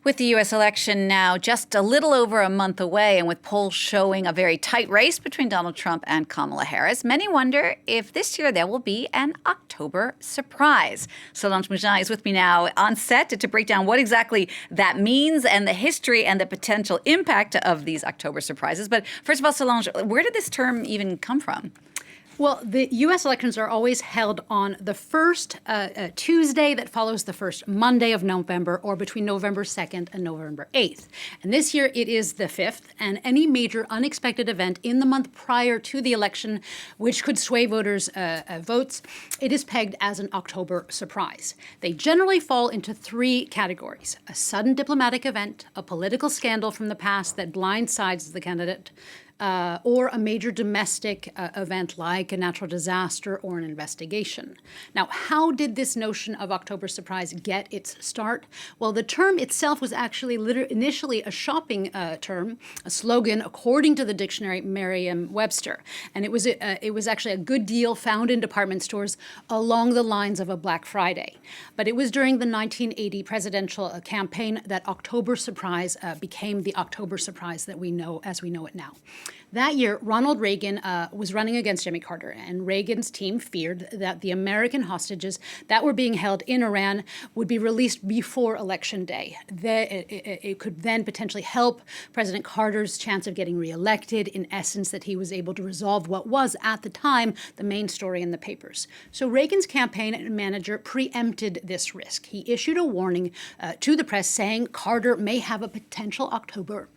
With the U.S. election now just a little over a month away and with polls showing a very tight race between Donald Trump and Kamala Harris, many wonder if this year there will be an October surprise. Solange Moujin is with me now on set to break down what exactly that means and the history and the potential impact of these October surprises. But first of all, Solange, where did this term even come from? Well, the U.S. elections are always held on the first Tuesday that follows the first Monday of November, or between November 2nd and November 8th. And this year it is the 5th, and any major unexpected event in the month prior to the election, which could sway voters' votes, it is pegged as an October surprise. They generally fall into three categories: a sudden diplomatic event, a political scandal from the past that blindsides the candidate, or a major domestic event like a natural disaster or an investigation. Now, how did this notion of October surprise get its start? Well, the term itself was actually initially a shopping term, a slogan according to the dictionary Merriam-Webster. And it was actually a good deal found in department stores along the lines of a Black Friday. But it was during the 1980 presidential campaign that October surprise became the October surprise that we know as we know it now. That year, Ronald Reagan was running against Jimmy Carter, and Reagan's team feared that the American hostages that were being held in Iran would be released before Election Day. It could then potentially help President Carter's chance of getting reelected, in essence, that he was able to resolve what was, at the time, the main story in the papers. So Reagan's campaign manager preempted this risk. He issued a warning to the press saying Carter may have a potential October,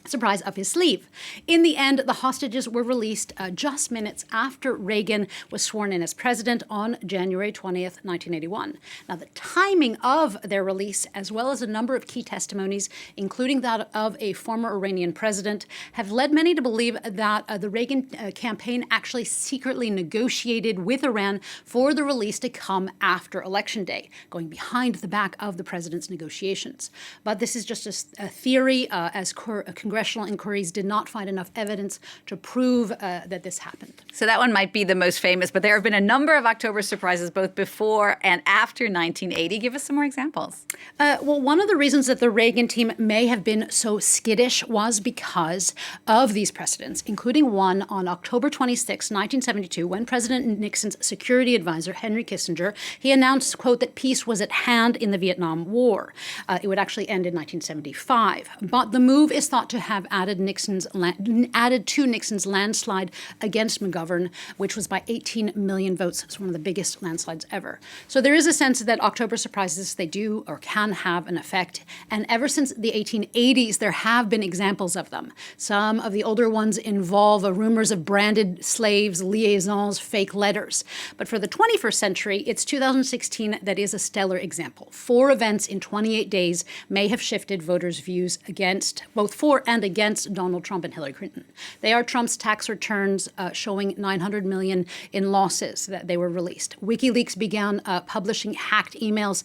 surprise up his sleeve. In the end, the hostages were released just minutes after Reagan was sworn in as president on January 20th, 1981. Now, the timing of their release, as well as a number of key testimonies, including that of a former Iranian president, have led many to believe that the Reagan campaign actually secretly negotiated with Iran for the release to come after Election Day, going behind the back of the president's negotiations. But this is just a theory, as congressional inquiries did not find enough evidence to prove that this happened. So that one might be the most famous, but there have been a number of October surprises both before and after 1980. Give us some more examples. Well, one of the reasons that the Reagan team may have been so skittish was because of these precedents, including one on October 26, 1972, when President Nixon's security advisor, Henry Kissinger, he announced, quote, that peace was at hand in the Vietnam War. It would actually end in 1975. But the move is thought to have added to Nixon's landslide against McGovern, which was by 18 million votes. It's one of the biggest landslides ever. So there is a sense that October surprises, they do or can have an effect. And ever since the 1880s, there have been examples of them. Some of the older ones involve rumors of branded slaves, liaisons, fake letters. But for the 21st century, it's 2016 that is a stellar example. 4 events in 28 days may have shifted voters' views against, both for and against, Donald Trump and Hillary Clinton. They are Trump's tax returns showing $900 million in losses that they were released. WikiLeaks began publishing hacked emails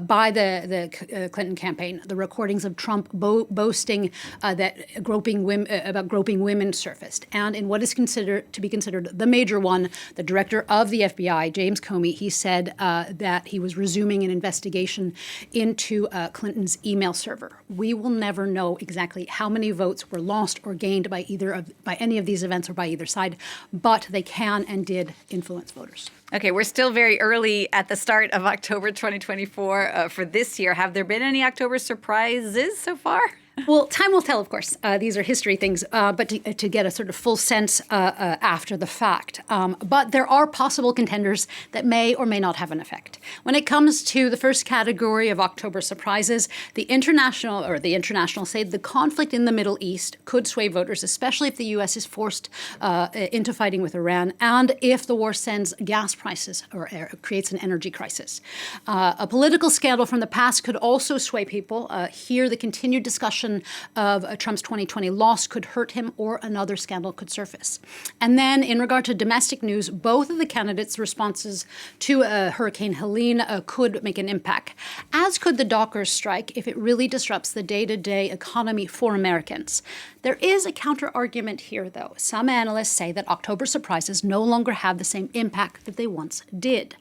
by the Clinton campaign, the recordings of Trump boasting that groping women surfaced. And in what is considered the major one, the director of the FBI, James Comey, he said that he was resuming an investigation into Clinton's email server. We will never know exactly how many votes were lost or gained by any of these events or by either side, but they can and did influence voters. Okay, we're still very early at the start of October 2024 for this year. Have there been any October surprises so far? Well, time will tell, of course. These are history things, but to get a sort of full sense after the fact. But there are possible contenders that may or may not have an effect. When it comes to the first category of October surprises, the international say the conflict in the Middle East could sway voters, especially if the U.S. is forced into fighting with Iran and if the war sends gas prices or creates an energy crisis. A political scandal from the past could also sway people. Here, the continued discussion of Trump's 2020 loss could hurt him, or another scandal could surface. And then in regard to domestic news, both of the candidates' responses to Hurricane Helene could make an impact, as could the dockers strike if it really disrupts the day-to-day economy for Americans. There is a counter-argument here, though. Some analysts say that October surprises no longer have the same impact that they once did.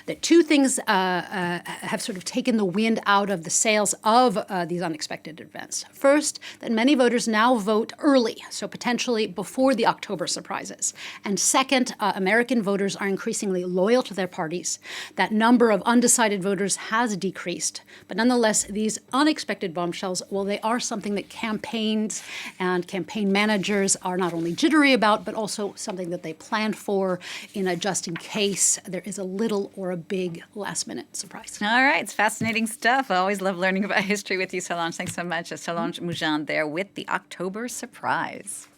That two things have sort of taken the wind out of the sails of these unexpected events. First, that many voters now vote early, so potentially before the October surprises. And second, American voters are increasingly loyal to their parties. That number of undecided voters has decreased. But nonetheless, these unexpected bombshells, well, they are something that campaigns and campaign managers are not only jittery about, but also something that they plan for in a just in case there is a little or a big last-minute surprise. All right. It's fascinating stuff. I always love learning about history with you, Solange. Thanks so much. Solange Moujane there with the October surprise.